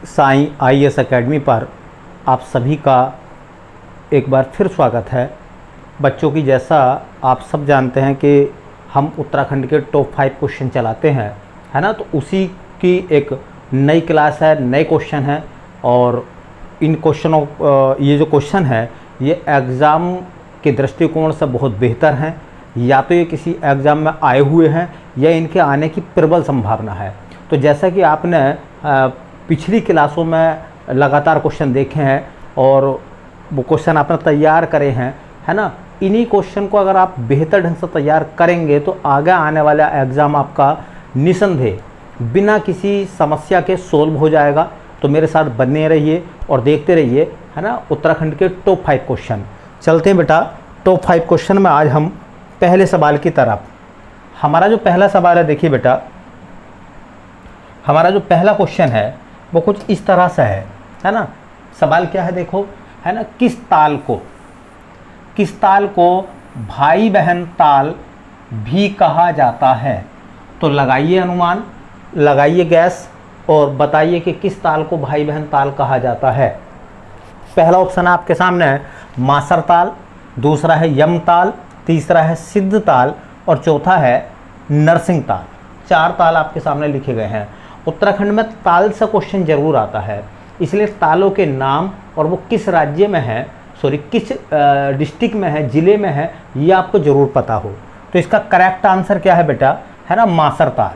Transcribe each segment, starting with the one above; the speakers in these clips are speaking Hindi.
साईं IAS अकेडमी पर आप सभी का एक बार फिर स्वागत है। बच्चों की जैसा आप सब जानते हैं कि हम उत्तराखंड के टॉप 5 क्वेश्चन चलाते हैं, है ना। तो उसी की एक नई क्लास है, नए क्वेश्चन हैं। और इन क्वेश्चनों ये जो क्वेश्चन है ये एग्ज़ाम के दृष्टिकोण से बहुत बेहतर हैं। या तो ये किसी एग्ज़ाम में आए हुए हैं या इनके आने की प्रबल संभावना है। तो जैसा कि आपने पिछली क्लासों में लगातार क्वेश्चन देखे हैं और वो क्वेश्चन आपने तैयार करे हैं, है ना। इन्हीं क्वेश्चन को अगर आप बेहतर ढंग से तैयार करेंगे तो आगे आने वाला एग्ज़ाम आपका निसंदेह बिना किसी समस्या के सोल्व हो जाएगा। तो मेरे साथ बने रहिए और देखते रहिए, है ना, उत्तराखंड के टॉप 5 क्वेश्चन। चलते हैं बेटा टॉप 5 क्वेश्चन में। आज हम पहले सवाल की तरफ। हमारा जो पहला सवाल है, देखिए बेटा, हमारा जो पहला क्वेश्चन है वो कुछ इस तरह से है ना। सवाल क्या है देखो, है ना, किस ताल को भाई बहन ताल भी कहा जाता है। तो लगाइए अनुमान, लगाइए गैस और बताइए कि किस ताल को भाई बहन ताल कहा जाता है। पहला ऑप्शन आपके सामने है मासर ताल, दूसरा है यम ताल, तीसरा है सिद्ध ताल और चौथा है नरसिंह ताल। 4 ताल आपके सामने लिखे गए हैं। उत्तराखंड में ताल से क्वेश्चन जरूर आता है, इसलिए तालों के नाम और वो किस राज्य में है, किस डिस्ट्रिक्ट में है, ज़िले में है, ये आपको ज़रूर पता हो। तो इसका करेक्ट आंसर क्या है बेटा, है ना, मासर ताल।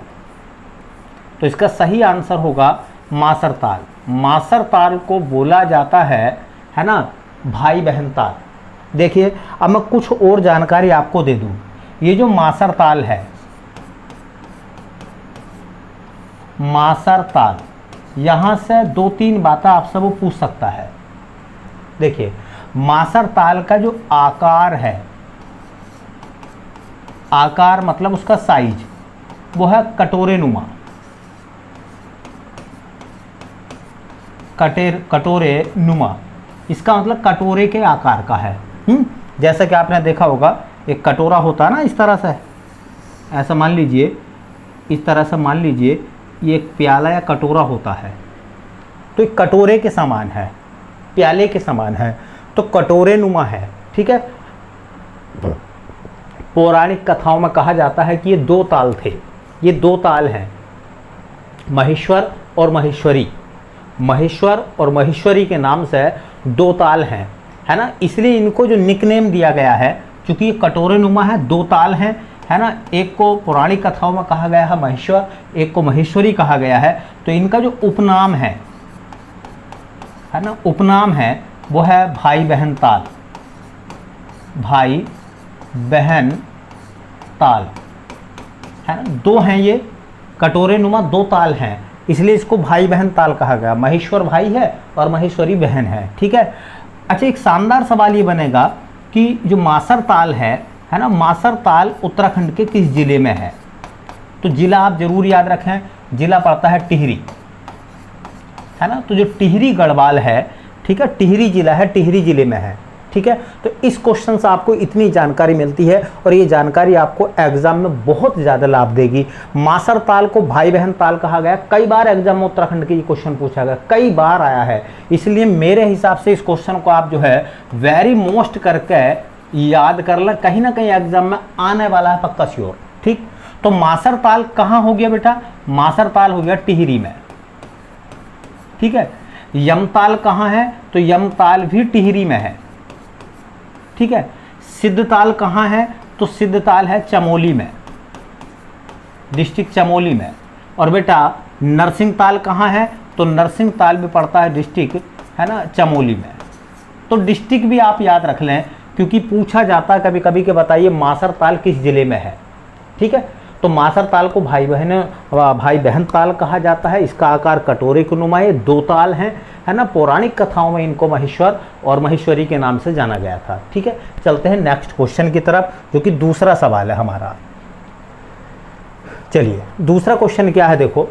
तो इसका सही आंसर होगा मासर ताल। मासर ताल को बोला जाता है ना, भाई बहन ताल। देखिए अब मैं कुछ और जानकारी आपको दे दूं। ये जो मासर ताल है, मासर ताल, यहाँ से 2-3 बातें आपसे वो पूछ सकता है। देखिए मासर ताल का जो आकार है, आकार मतलब उसका साइज, वो है कटोरे नुमा, कटोरे नुमा। इसका मतलब कटोरे के आकार का है। जैसा कि आपने देखा होगा एक कटोरा होता है ना, इस तरह से, ऐसा मान लीजिए, इस तरह से मान लीजिए ये एक प्याला या कटोरा होता है। तो एक कटोरे के समान है, प्याले के समान है, तो कटोरे नुमा है। ठीक है। पौराणिक कथाओं में कहा जाता है कि ये 2 ताल थे, ये 2 ताल हैं, महेश्वर और महेश्वरी। महेश्वर और महेश्वरी के नाम से 2 ताल हैं, है ना। इसलिए इनको जो निकनेम दिया गया है, क्योंकि ये कटोरे नुमा है, 2 ताल हैं, है ना। एक को पौराणिक कथाओं में कहा गया है महेश्वर, एक को महेश्वरी कहा गया है। तो इनका जो उपनाम है ना, उपनाम है वो है भाई बहन ताल, भाई बहन ताल, है ना। 2 हैं ये कटोरे नुमा, 2 ताल हैं, इसलिए इसको भाई बहन ताल कहा गया। महेश्वर भाई है और महेश्वरी बहन है। ठीक है। अच्छा, एक शानदार सवाल ये बनेगा कि जो मासर ताल है ना, मासर ताल उत्तराखंड के किस जिले में है। तो जिला आप जरूर याद रखें, जिला पड़ता है टिहरी, है ना। तो जो टिहरी गढ़वाल है, ठीक है, टिहरी जिला है, टिहरी जिले में है। ठीक है। तो इस क्वेश्चन से आपको इतनी जानकारी मिलती है और ये जानकारी आपको एग्जाम में बहुत ज़्यादा लाभ देगी। मासर ताल को भाई बहन ताल कहा गया। कई बार एग्जाम में उत्तराखंड के ये क्वेश्चन पूछा गया, कई बार आया है। इसलिए मेरे हिसाब से इस क्वेश्चन को आप जो है वेरी मोस्ट करके याद कर लें, कहीं ना कहीं एग्जाम में आने वाला है पक्का श्योर। ठीक। तो मासर ताल कहाँ हो गया बेटा, मासर ताल हो गया टिहरी में। ठीक है। यमताल कहाँ है, तो यमताल भी टिहरी में है। ठीक है। सिद्ध ताल कहाँ है, तो सिद्ध ताल है चमोली में, डिस्ट्रिक्ट चमोली में। और बेटा नरसिंह ताल कहाँ है, तो नरसिंह ताल भी पड़ता है डिस्ट्रिक्ट, है ना, चमोली में। तो डिस्ट्रिक्ट भी आप याद रख लें, क्योंकि पूछा जाता है कभी कभी कि बताइए मासर ताल किस जिले में है। ठीक है। तो मासर ताल को भाई बहन ताल कहा जाता है। इसका आकार कटोरे के नुमा है, 2 ताल हैं, है ना। पौराणिक कथाओं में इनको महेश्वर और महेश्वरी के नाम से जाना गया था। ठीक है। चलते हैं नेक्स्ट क्वेश्चन की तरफ, जो कि दूसरा सवाल है हमारा। चलिए दूसरा क्वेश्चन क्या है देखो।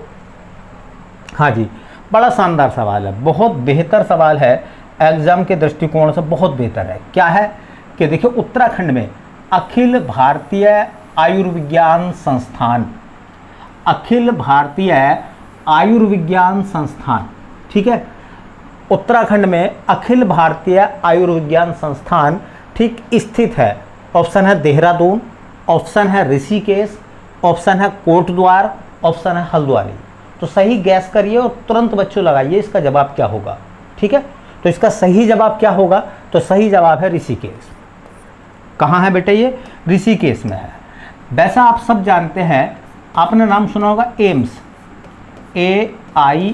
हाँ जी, बड़ा शानदार सवाल है, बहुत बेहतर सवाल है, एग्जाम के दृष्टिकोण से बहुत बेहतर है। क्या है कि देखिए उत्तराखंड में अखिल भारतीय आयुर्विज्ञान संस्थान, अखिल भारतीय आयुर्विज्ञान संस्थान, ठीक है। उत्तराखंड में अखिल भारतीय आयुर्विज्ञान संस्थान ठीक स्थित है। ऑप्शन है देहरादून, ऑप्शन है ऋषिकेश, ऑप्शन है कोटद्वार, ऑप्शन है हल्द्वानी। तो सही गैस करिए और तुरंत बच्चों लगाइए इसका जवाब क्या होगा। ठीक है, तो इसका सही जवाब क्या होगा? तो सही जवाब है ऋषिकेश। कहाँ है बेटे? ये ऋषिकेश में है। वैसा आप सब जानते हैं, आपने नाम सुना होगा एम्स, AIIMS,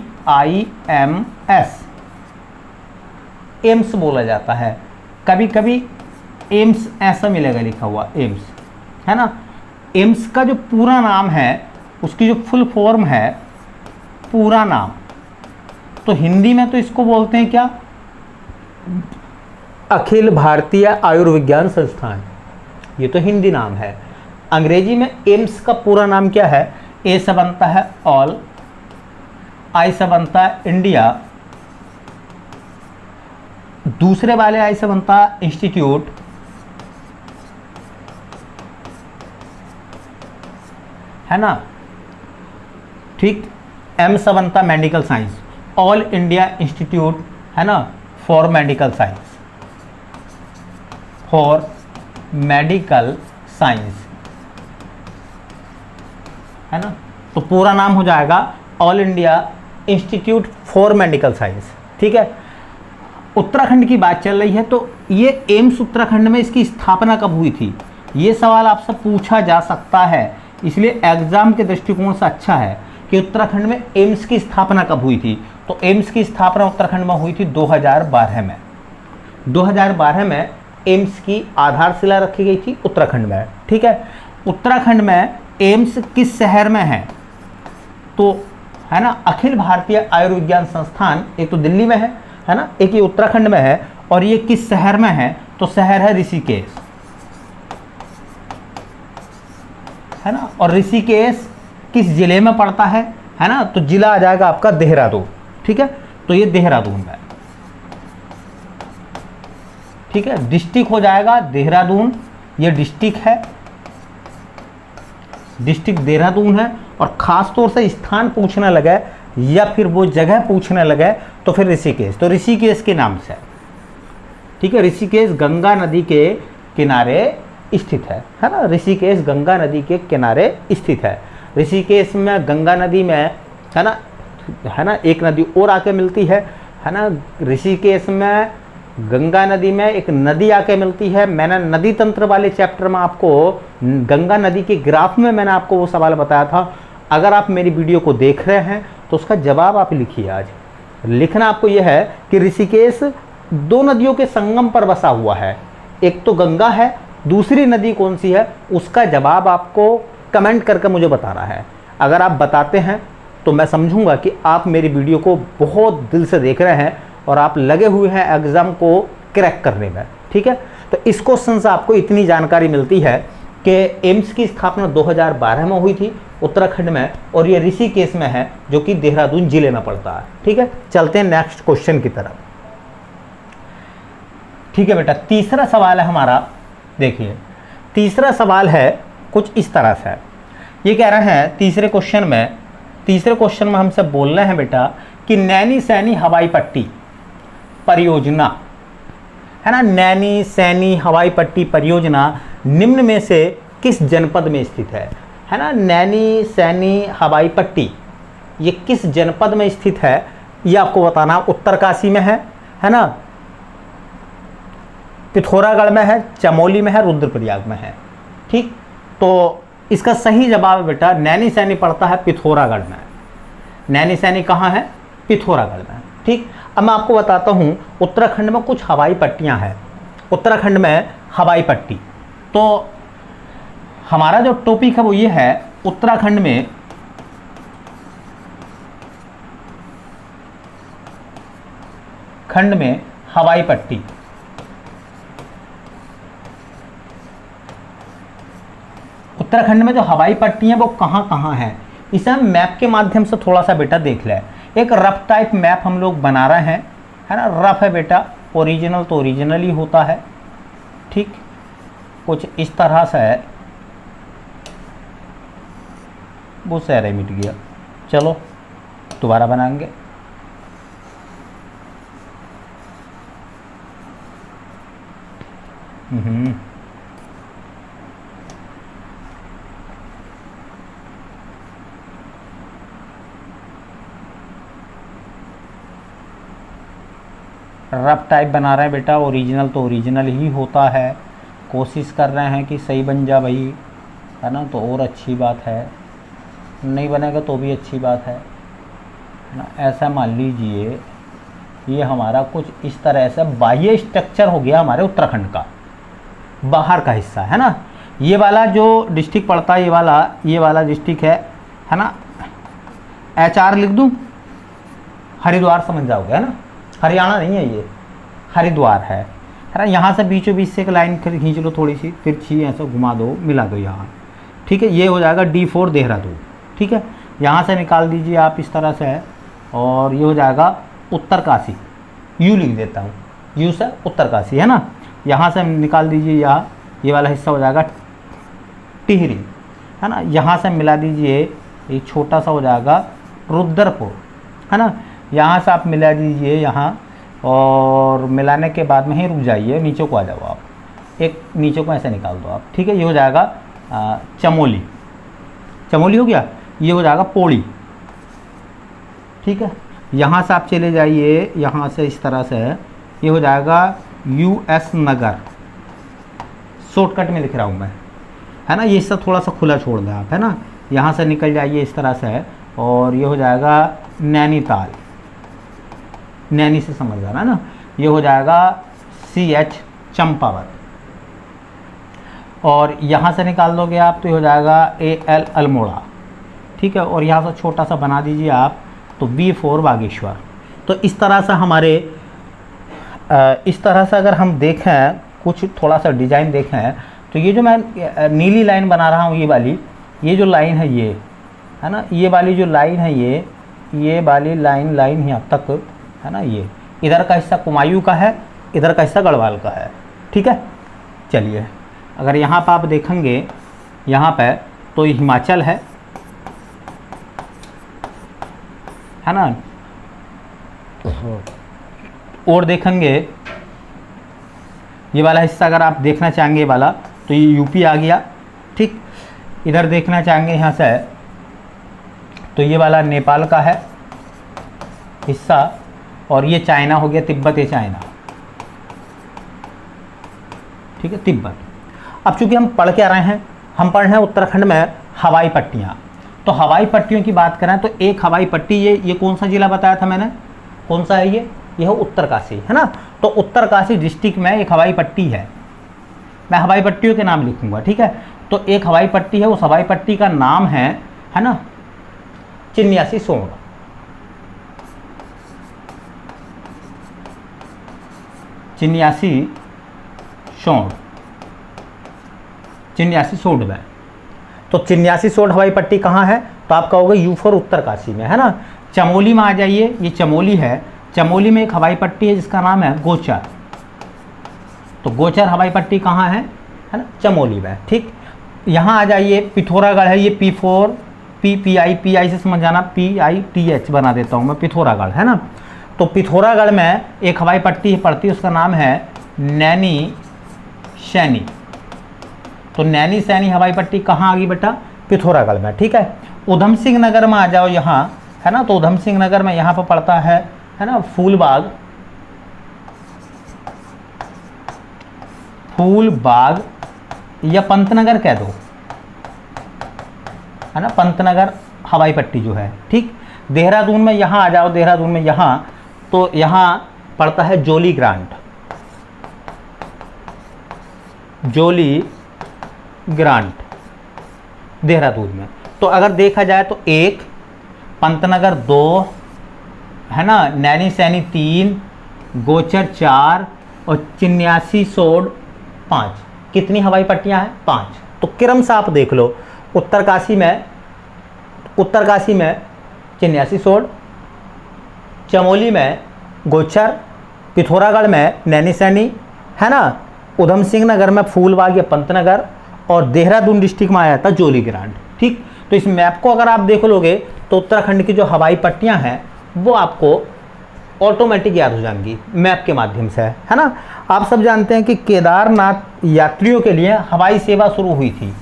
एम्स बोला जाता है। कभी कभी एम्स ऐसा मिलेगा लिखा हुआ, एम्स, है ना। एम्स का जो पूरा नाम है, उसकी जो फुल फॉर्म है, पूरा नाम, तो हिंदी में तो इसको बोलते हैं क्या? अखिल भारतीय आयुर्विज्ञान संस्थान, ये तो हिंदी नाम है। अंग्रेजी में एम्स का पूरा नाम क्या है? ए से बनता है ऑल, आई से बनता है इंडिया, दूसरे वाले आई से बनता है इंस्टीट्यूट, है ना, ठीक। एम से बनता medical science, all India institute, है ना, for medical science, for medical science, है ना। तो पूरा नाम हो जाएगा all India institute for medical science. ठीक है। उत्तराखंड की बात चल रही है, तो ये एम्स उत्तराखंड में इसकी स्थापना कब हुई थी? ये सवाल आपसे पूछा जा सकता है, इसलिए एग्जाम के दृष्टिकोण से अच्छा है कि उत्तराखंड में एम्स की स्थापना कब हुई थी। तो एम्स की स्थापना उत्तराखंड में हुई थी 2012 में। 2012 में एम्स की आधारशिला रखी गई थी उत्तराखंड में। ठीक है। उत्तराखंड में एम्स किस शहर में है? तो है ना, अखिल भारतीय आयुर्विज्ञान संस्थान एक तो दिल्ली में है ना, एक ये उत्तराखंड में है। और ये किस शहर में है? तो शहर है ऋषिकेश, है ना। और ऋषिकेश किस जिले में पड़ता है ना? तो जिला आ जाएगा आपका देहरादून। ठीक है, तो ये देहरादून में, ठीक है। डिस्ट्रिक्ट हो जाएगा देहरादून, ये डिस्ट्रिक्ट है, डिस्ट्रिक्ट देहरादून है। और ख़ास तौर से स्थान पूछने लगे या फिर वो जगह पूछने लगे तो फिर ऋषिकेश, तो ऋषिकेश के नाम से, ठीक है। ऋषिकेश गंगा नदी के किनारे स्थित है ना। ऋषिकेश गंगा नदी के किनारे स्थित है। ऋषिकेश में गंगा नदी में, है ना, एक नदी और आके मिलती है ना। ऋषिकेश में गंगा नदी में एक नदी आके मिलती है। मैंने नदी तंत्र वाले चैप्टर में आपको गंगा नदी के ग्राफ में मैंने आपको वो सवाल बताया था। अगर आप मेरी वीडियो को देख रहे हैं तो उसका जवाब आप लिखिए। आज लिखना आपको यह है कि ऋषिकेश दो नदियों के संगम पर बसा हुआ है, एक तो गंगा है, दूसरी नदी कौन सी है उसका जवाब आपको कमेंट करके मुझे बताना है। अगर आप बताते हैं तो मैं समझूंगा कि आप मेरी वीडियो को बहुत दिल से देख रहे हैं और आप लगे हुए हैं एग्ज़ाम को क्रैक करने में। ठीक है, तो इस क्वेश्चन से आपको इतनी जानकारी मिलती है कि एम्स की स्थापना 2012 में हुई थी उत्तराखंड में, और ये ऋषिकेश में है जो कि देहरादून जिले में पड़ता है। ठीक है, चलते हैं नेक्स्ट क्वेश्चन की तरफ। ठीक है बेटा, तीसरा सवाल है हमारा। देखिए, तीसरा सवाल है कुछ इस तरह से। ये कह रहे हैं तीसरे क्वेश्चन में हमसे बोल रहे हैं बेटा कि नैनी सैनी हवाई पट्टी परियोजना, है ना, नैनी सैनी हवाई पट्टी परियोजना निम्न में से किस जनपद में स्थित है ना। नैनी सैनी हवाई पट्टी ये किस जनपद में स्थित है ये आपको बताना। उत्तरकाशी में है ना, पिथौरागढ़ में है, चमोली में है, रुद्रप्रयाग में है। ठीक, तो इसका सही जवाब बेटा नैनी सैनी पड़ता है पिथौरागढ़ में। नैनी सैनी कहाँ है? पिथौरागढ़ में। ठीक, अब मैं आपको बताता हूँ उत्तराखंड में कुछ हवाई पट्टियाँ हैं। उत्तराखंड में हवाई पट्टी, तो हमारा जो टॉपिक है वो ये है उत्तराखंड में हवाई पट्टी। उत्तराखंड में जो हवाई पट्टी है वो कहाँ कहाँ है, इसे हम मैप के माध्यम से थोड़ा सा बेटा देख लें। एक रफ टाइप मैप हम लोग बना रहे हैं, है ना। रफ है बेटा, ओरिजिनल तो ओरिजिनल ही होता है। ठीक, कुछ इस तरह से है, वो सारे मिट गया। चलो दोबारा बनाएंगे। रफ टाइप बना रहे हैं बेटा, ओरिजिनल तो ओरिजिनल ही होता है। कोशिश कर रहे हैं कि सही बन जा भाई, है ना, तो और अच्छी बात है। नहीं बनेगा तो भी अच्छी बात है ना। ऐसा मान लीजिए ये हमारा कुछ इस तरह से बाह्य स्ट्रक्चर हो गया हमारे उत्तराखंड का, बाहर का हिस्सा, है ना। ये वाला जो डिस्ट्रिक्ट पड़ता है, ये वाला डिस्ट्रिक्ट है ना। HR लिख दूँ, हरिद्वार समझ जाओगे, है ना। हरियाणा नहीं है ये, हरिद्वार है ना। यहाँ से बीचों बीच से एक लाइन खींच लो, थोड़ी सी तिरछी, ऐसा घुमा दो, मिला दो यहाँ, ठीक है। ये हो जाएगा D4 देहरादून, ठीक है। यहाँ से निकाल दीजिए आप इस तरह से है, और ये हो जाएगा उत्तरकाशी, यू लिख देता हूँ, यू से उत्तरकाशी, है ना। यहाँ से निकाल दीजिए यहाँ, ये वाला हिस्सा हो जाएगा टिहरी, है ना। यहाँ से मिला दीजिए एक छोटा सा हो जाएगा रुद्रपुर, है ना। यहाँ से आप मिला दीजिए यहाँ, और मिलाने के बाद में ही रुक जाइए, नीचे को आ जाओ आप, एक नीचे को ऐसे निकाल दो आप, ठीक है। ये हो जाएगा चमोली, चमोली हो गया। ये हो जाएगा पौड़ी, ठीक है। यहाँ से आप चले जाइए, यहाँ से इस तरह से ये हो जाएगा US नगर, शॉर्टकट में लिख रहा हूँ मैं, है ना। ये इससे थोड़ा सा खुला छोड़ दें आप, है ना। यहाँ से निकल जाइए इस तरह से, और ये हो जाएगा नैनीताल, नैनी से समझ जाना, है ना। ये हो जाएगा CH चंपावत, और यहाँ से निकाल दोगे आप तो ये हो जाएगा AL अल्मोड़ा, ठीक है। और यहाँ से छोटा सा बना दीजिए आप तो B4 बागेश्वर। तो इस तरह से हमारे इस तरह से अगर हम देखें, कुछ थोड़ा सा डिज़ाइन देखें, तो ये जो मैं नीली लाइन बना रहा हूँ, ये जो लाइन है ये, है ना, ये वाली जो लाइन है ये वाली लाइन यहाँ तक, है ना। ये इधर का हिस्सा कुमायूं का है, इधर का हिस्सा गढ़वाल का है, ठीक है। चलिए, अगर यहाँ पर आप देखेंगे, यहाँ पे तो ये हिमाचल है ना। और देखेंगे ये वाला हिस्सा अगर आप देखना चाहेंगे वाला, तो ये यूपी आ गया, ठीक। इधर देखना चाहेंगे यहाँ से, तो ये वाला नेपाल का है हिस्सा, और ये चाइना हो गया, तिब्बत, ये चाइना, ठीक है, तिब्बत। अब चूंकि हम पढ़ के आ रहे हैं, हम पढ़ रहे हैं उत्तराखंड में हवाई पट्टियाँ। तो हवाई पट्टियों की बात करें तो एक हवाई पट्टी, ये कौन सा जिला बताया था मैंने, कौन सा है ये है उत्तरकाशी, है ना। तो उत्तरकाशी डिस्ट्रिक्ट में एक हवाई पट्टी है, मैं हवाई पट्टियों के नाम लिखूंगा, ठीक है। तो एक हवाई पट्टी है, उस हवाई पट्टी का नाम है ना चिन्यासी सोंड, चिन्यासी सोंड में। तो चिन्यासी सोंड हवाई पट्टी कहाँ है, तो आप कहोगे U4 उत्तरकाशी में, है ना। चमोली में आ जाइए, ये चमोली है, चमोली में एक हवाई पट्टी है जिसका नाम है गोचर। तो गोचर हवाई पट्टी कहाँ है ना, चमोली में, ठीक। यहाँ आ जाइए, पिथौरागढ़ है, ये P4 PI से समझ जाना, PITH बना देता हूँ मैं, पिथौरागढ़, है ना। तो पिथौरागढ़ में एक हवाई पट्टी पड़ती है, उसका नाम है नैनी सैनी। तो नैनी सैनी हवाई पट्टी कहाँ आ गई बेटा, पिथौरागढ़ में, ठीक है। उधम सिंह नगर में आ जाओ यहाँ, है ना। तो उधम सिंह नगर में यहाँ पर पड़ता है ना फूलबाग या पंतनगर कह दो, है ना, पंतनगर हवाई पट्टी जो है, ठीक। देहरादून में यहाँ आ जाओ, देहरादून में यहाँ, तो यहाँ पड़ता है जोली ग्रांट देहरादून में। तो अगर देखा जाए तो 1, पंतनगर 2, है ना, नैनी सैनी 3, गोचर 4 और चिन्यासी सोंड 5। कितनी हवाई पट्टियां हैं, 5। तो क्रम से आप देख लो, उत्तरकाशी में चिन्यासी सोंड, चमोली में गोचर, पिथौरागढ़ में नैनी सैनी, है ना, उधम सिंह नगर में फूलबाग या पंतनगर, और देहरादून डिस्ट्रिक्ट में आया था जोली ग्रांट, ठीक। तो इस मैप को अगर आप देख लोगे तो उत्तराखंड की जो हवाई पट्टियां हैं वो आपको ऑटोमेटिक याद हो जाएंगी मैप के माध्यम से, है ना। आप सब जानते हैं कि केदारनाथ यात्रियों के लिए हवाई सेवा शुरू हुई थी,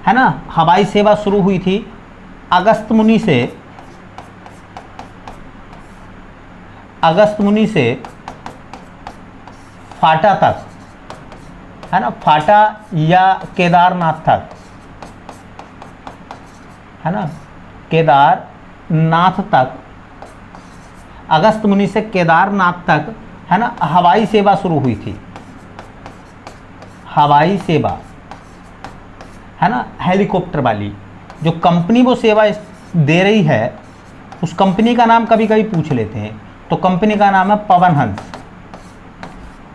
है ना। हवाई सेवा शुरू हुई थी अगस्त्यमुनि से फाटा तक, है ना, फाटा या केदारनाथ तक, है ना, केदारनाथ तक, अगस्त्यमुनि से केदारनाथ तक, है ना, हवाई सेवा शुरू हुई थी। हवाई सेवा, है ना, हेलीकॉप्टर वाली जो कंपनी वो सेवा दे रही है, उस कंपनी का नाम कभी कभी पूछ लेते हैं, तो कंपनी का नाम है पवन हंस।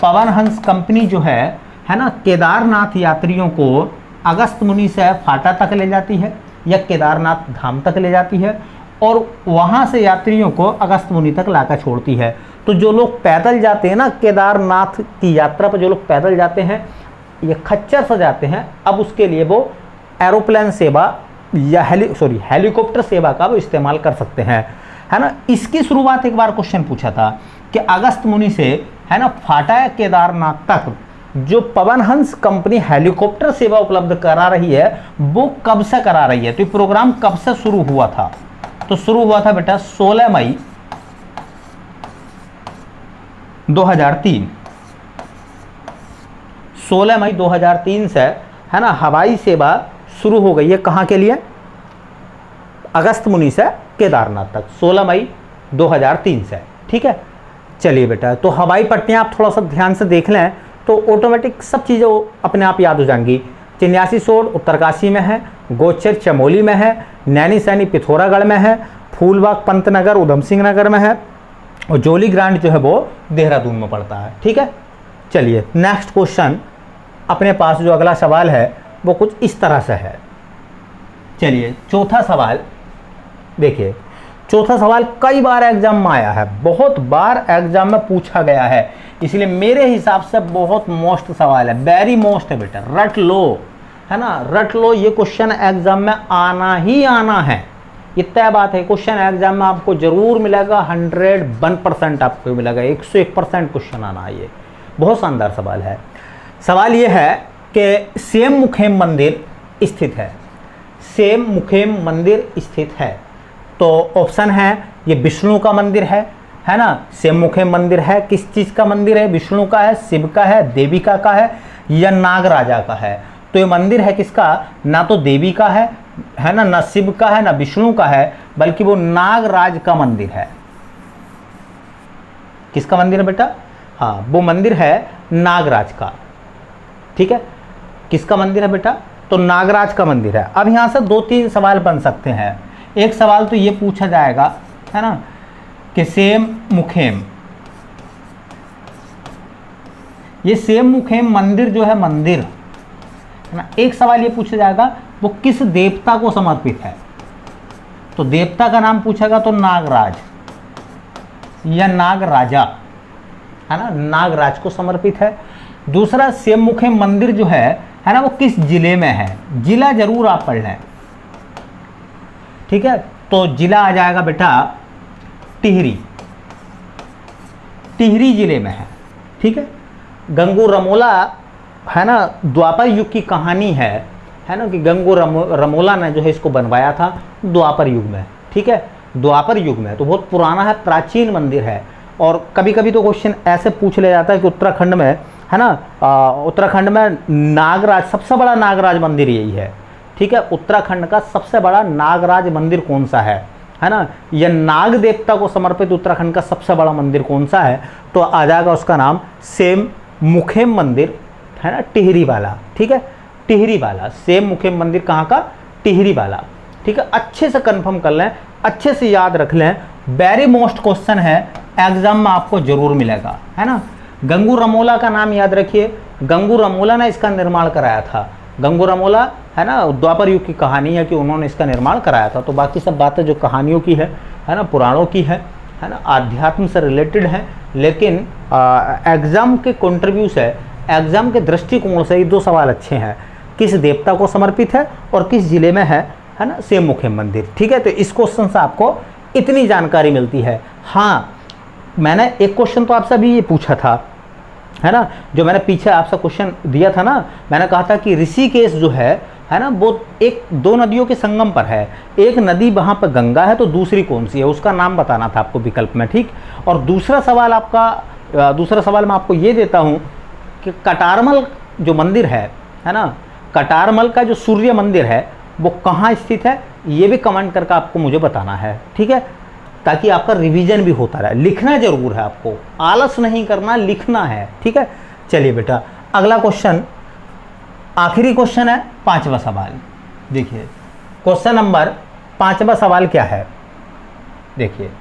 पवन हंस कंपनी जो है ना, केदारनाथ यात्रियों को अगस्त्यमुनि से फाटा तक ले जाती है या केदारनाथ धाम तक ले जाती है और वहाँ से यात्रियों को अगस्त्यमुनि तक लाकर छोड़ती है। तो जो लोग पैदल जाते हैं ना, केदारनाथ की यात्रा पर जो लोग पैदल जाते हैं या खच्चर से जाते हैं, अब उसके लिए वो एरोप्लेन सेवा या हेलीकॉप्टर सेवा का वो इस्तेमाल कर सकते हैं, है ना। इसकी शुरुआत एक बार क्वेश्चन पूछा था कि अगस्त्यमुनि से, है ना, फाटा या केदारनाथ तक जो पवन हंस कंपनी हेलीकॉप्टर सेवा उपलब्ध करा रही है वो कब से करा रही है, तो ये प्रोग्राम कब से शुरू हुआ था, तो शुरू हुआ था बेटा 16 मई 2003। 16 मई 2003 से, है ना, हवाई सेवा शुरू हो गई है। कहाँ के लिए? अगस्त्यमुनि से केदारनाथ तक, 16 मई 2003 से, ठीक है। चलिए बेटा, तो हवाई पट्टियाँ आप थोड़ा सा ध्यान से देख लें तो ऑटोमेटिक सब चीज़ें अपने आप याद हो जाएंगी। चिन्यासी सोड उत्तरकाशी में है, गोचर चमोली में है, नैनी सैनी पिथौरागढ़ में है, फूलबाग पंतनगर उधम सिंह नगर में है और जोली ग्रांट जो है वो देहरादून में पड़ता है, ठीक है। चलिए नेक्स्ट क्वेश्चन अपने पास जो अगला सवाल है वो कुछ इस तरह से है। चलिए चौथा सवाल देखिए, चौथा सवाल कई बार एग्जाम में आया है, बहुत बार एग्जाम में पूछा गया है, इसलिए मेरे हिसाब से बहुत मोस्ट सवाल है, वेरी मोस्ट है बेटा, रट लो, है ना, रट लो। ये क्वेश्चन एग्जाम में आना ही आना है, ये तय बात है। क्वेश्चन एग्जाम में आपको जरूर मिलेगा, 101% आपको मिलेगा, 101% क्वेश्चन आना है। ये बहुत शानदार सवाल है। सवाल ये है कि सेम मुखेम मंदिर स्थित है, सेम मुखेम मंदिर स्थित है, तो ऑप्शन है ये विष्णु का मंदिर है ना, सेम मुखेम मंदिर है, किस चीज़ का मंदिर है, विष्णु का है, शिव का है, देविका का है या नागराजा का है। तो ये मंदिर है किसका? ना तो देवी का है ना, ना शिव का है, ना विष्णु का है, बल्कि वो नागराज का मंदिर है। किसका मंदिर है बेटा? हाँ, वो मंदिर है नागराज का, ठीक है। किसका मंदिर है बेटा? तो नागराज का मंदिर है। अब यहाँ से 2-3 सवाल बन सकते हैं। एक सवाल तो ये पूछा जाएगा, है ना, कि सेम मुखेम, ये सेम मुखेम मंदिर जो है मंदिर, है ना, एक सवाल ये पूछा जाएगा वो किस देवता को समर्पित है, तो देवता का नाम पूछेगा तो नागराज या नागराजा, है ना, नागराज को समर्पित है। दूसरा, सेम मुखेम मंदिर जो है ना, वो किस जिले में है, जिला जरूर आप पढ़ लें, ठीक है। तो जिला आ जाएगा बेटा टिहरी, टिहरी जिले में है, ठीक है। गंगू रमोला, है ना, द्वापर युग की कहानी है ना, कि गंगू रमोला ने जो है इसको बनवाया था द्वापर युग में, ठीक है, द्वापर युग में। तो बहुत पुराना है, प्राचीन मंदिर है। और कभी कभी तो क्वेश्चन ऐसे पूछ लिया जाता है कि उत्तराखंड में, है ना, उत्तराखंड में नागराज, सबसे बड़ा नागराज मंदिर यही है, ठीक है। उत्तराखंड का सबसे बड़ा नागराज मंदिर कौन सा है ना, या नाग देवता को समर्पित उत्तराखंड का सबसे बड़ा मंदिर कौन सा है, तो आ जाएगा उसका नाम सेम मुखेम मंदिर, है ना, टिहरी वाला, ठीक है, टिहरी वाला। सेम मुखेम मंदिर कहाँ का? टिहरी वाला, ठीक है। अच्छे से कंफर्म कर लें, अच्छे से याद रख लें, वेरी मोस्ट क्वेश्चन है, एग्जाम में आपको जरूर मिलेगा, है ना। गंगू रमोला का नाम याद रखिए, गंगू रमोला ने इसका निर्माण कराया था। गंगू रमोला, है ना, द्वापर युग की कहानी है कि उन्होंने इसका निर्माण कराया था। तो बाकी सब बातें जो कहानियों की है ना, पुराणों की है ना, आध्यात्म से रिलेटेड है, लेकिन एग्जाम के कंट्रीब्यू से, एग्जाम के दृष्टिकोण से ये 2 सवाल अच्छे हैं, किस देवता को समर्पित है और किस जिले में है ना, सेम मुखेम मंदिर, ठीक है। तो इस क्वेश्चन से आपको इतनी जानकारी मिलती है। हाँ, मैंने एक क्वेश्चन तो आपसे अभी ये पूछा था, है ना, जो मैंने पीछे आपसे क्वेश्चन दिया था ना, मैंने कहा था कि ऋषिकेश जो है ना, वो एक दो नदियों के संगम पर है। एक नदी वहाँ पर गंगा है, तो दूसरी कौन सी है उसका नाम बताना था आपको विकल्प में, ठीक। और दूसरा सवाल मैं आपको ये देता हूँ कि कटारमल जो मंदिर है ना, कटारमल का जो सूर्य मंदिर है वो कहाँ स्थित है, ये भी कमेंट करके आपको मुझे बताना है, ठीक है, ताकि आपका रिवीजन भी होता रहे। लिखना जरूर है, आपको आलस नहीं करना, लिखना है, ठीक है। चलिए बेटा, अगला क्वेश्चन, आखिरी क्वेश्चन है, 5वां सवाल। देखिए क्वेश्चन नंबर 5वां सवाल क्या है। देखिए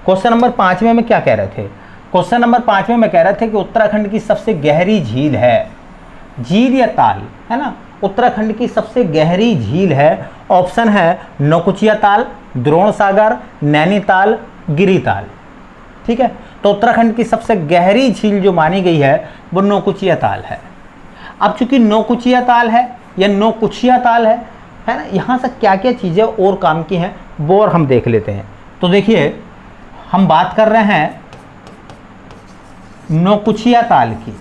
क्वेश्चन नंबर 5 में क्या कह रहे थे, क्वेश्चन नंबर 5 में कह रहे थे कि उत्तराखंड की सबसे गहरी झील है, झील या ताल, है ना, उत्तराखंड की सबसे गहरी झील है। ऑप्शन है नौकुचिया ताल, द्रोण सागर, नैनीताल, गिरिताल, ठीक है। तो उत्तराखंड की सबसे गहरी झील जो मानी गई है वो नौकुचिया ताल है। अब चूंकि नौकुचिया ताल है या नौकुचिया ताल है ना, यहाँ से क्या क्या चीज़ें और काम की हैं वो और हम देख लेते हैं। तो देखिए हम बात कर रहे हैं नौकुचिया ताल की।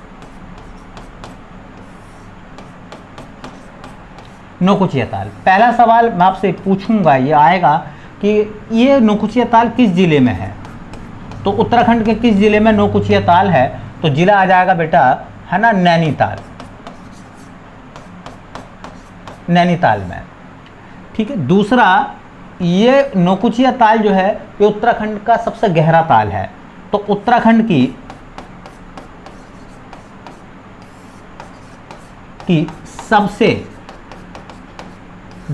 नौकुचिया ताल, पहला सवाल मैं आपसे पूछूंगा, ये आएगा कि ये नौकुचिया ताल किस जिले में है। तो उत्तराखंड के किस जिले में नौकुचिया ताल है, तो जिला आ जाएगा बेटा, है ना, नैनीताल, नैनीताल में, ठीक है। दूसरा, ये नौकुचिया ताल जो है ये उत्तराखंड का सबसे गहरा ताल है। तो उत्तराखंड की सबसे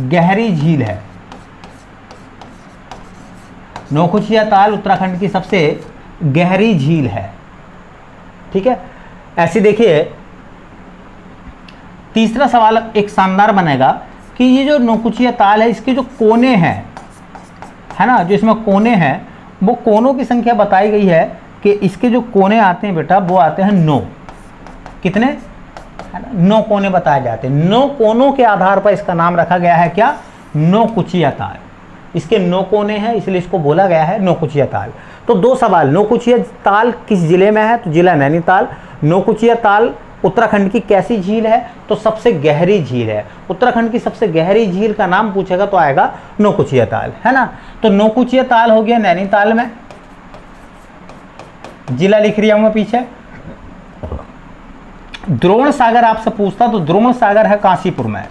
गहरी झील है नौकुचिया ताल, उत्तराखंड की सबसे गहरी झील है, ठीक है। ऐसे देखिए तीसरा सवाल एक शानदार बनेगा कि ये जो नौकुचिया ताल है इसके जो कोने हैं, है ना, जो इसमें कोने हैं वो कोनों की संख्या बताई गई है कि इसके जो कोने आते हैं बेटा वो आते हैं 9। कितने, है ना, 9 कोने बताए जाते हैं। 9 कोनों के आधार पर इसका नाम रखा गया है क्या, नौकुचिया ताल। इसके 9 कोने हैं इसलिए इसको बोला गया है नौकुचिया ताल। तो 2 सवाल, नौकुचिया ताल किस जिले में है, तो जिला नैनीताल। नौकुचिया ताल उत्तराखंड की कैसी झील है, तो सबसे गहरी झील है। उत्तराखंड की सबसे गहरी झील का नाम पूछेगा तो आएगा नौकुचिया ताल, है ना। तो नौकुचिया ताल हो गया नैनीताल में, जिला लिख रहा हूं मैं पीछे। द्रोण सागर आपसे पूछता तो द्रोण सागर है काशीपुर में,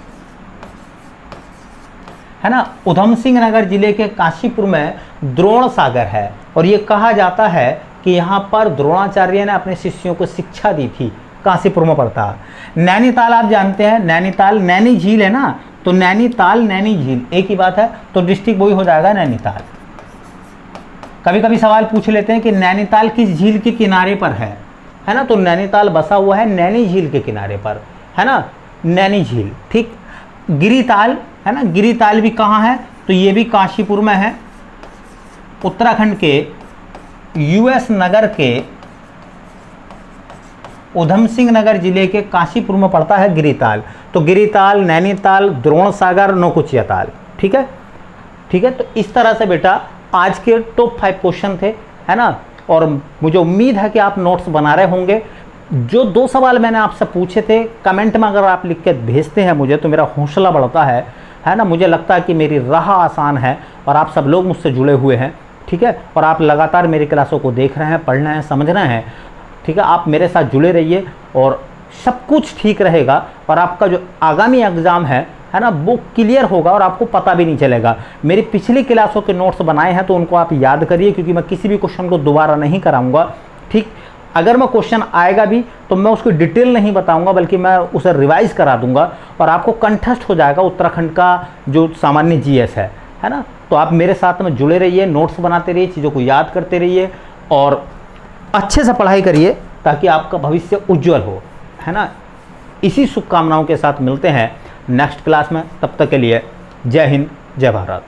है ना, उधम सिंह नगर जिले के काशीपुर में द्रोण सागर है। और ये कहा जाता है कि यहाँ पर द्रोणाचार्य ने अपने शिष्यों को शिक्षा दी थी, काशीपुर में पड़ता है। नैनीताल आप जानते हैं, नैनीताल नैनी झील है ना, तो नैनीताल नैनी झील एक ही बात है, तो डिस्ट्रिक्ट वही हो जाएगा नैनीताल। कभी कभी सवाल पूछ लेते हैं कि नैनीताल किस झील के किनारे पर है ना, तो नैनीताल बसा हुआ है नैनी झील के किनारे पर, है ना, नैनी झील, ठीक। गिरिताल, है ना, गिरिताल भी कहाँ है, तो ये भी काशीपुर में है, उत्तराखंड के यूएस नगर के उधम सिंह नगर जिले के काशीपुर में पड़ता है गिरिताल। तो गिरिताल, नैनीताल, द्रोण सागर, नौकुचिया ताल, ठीक है, ठीक है। तो इस तरह से बेटा आज के टॉप 5 क्वेश्चन थे, है ना, और मुझे उम्मीद है कि आप नोट्स बना रहे होंगे। जो 2 सवाल मैंने आपसे पूछे थे, कमेंट में अगर आप लिख के भेजते हैं मुझे तो मेरा हौसला बढ़ता है ना, मुझे लगता है कि मेरी राह आसान है और आप सब लोग मुझसे जुड़े हुए हैं, ठीक है, और आप लगातार मेरी क्लासों को देख रहे हैं, पढ़ रहे हैं, समझ रहे हैं, ठीक है। आप मेरे साथ जुड़े रहिए और सब कुछ ठीक रहेगा और आपका जो आगामी एग्ज़ाम है ना, वो क्लियर होगा और आपको पता भी नहीं चलेगा। मेरी पिछली क्लासों के नोट्स बनाए हैं तो उनको आप याद करिए, क्योंकि मैं किसी भी क्वेश्चन को दोबारा नहीं कराऊंगा, ठीक। अगर मैं क्वेश्चन आएगा भी तो मैं उसको डिटेल नहीं बताऊंगा, बल्कि मैं उसे रिवाइज करा दूंगा और आपको कंठस्थ हो जाएगा उत्तराखंड का जो सामान्य जीएस है ना। तो आप मेरे साथ में जुड़े रहिए, नोट्स बनाते रहिए, चीज़ों को याद करते रहिए और अच्छे से पढ़ाई करिए ताकि आपका भविष्य उज्जवल हो, है ना। इसी शुभकामनाओं के साथ मिलते हैं नेक्स्ट क्लास में, तब तक के लिए जय हिंद, जय भारत।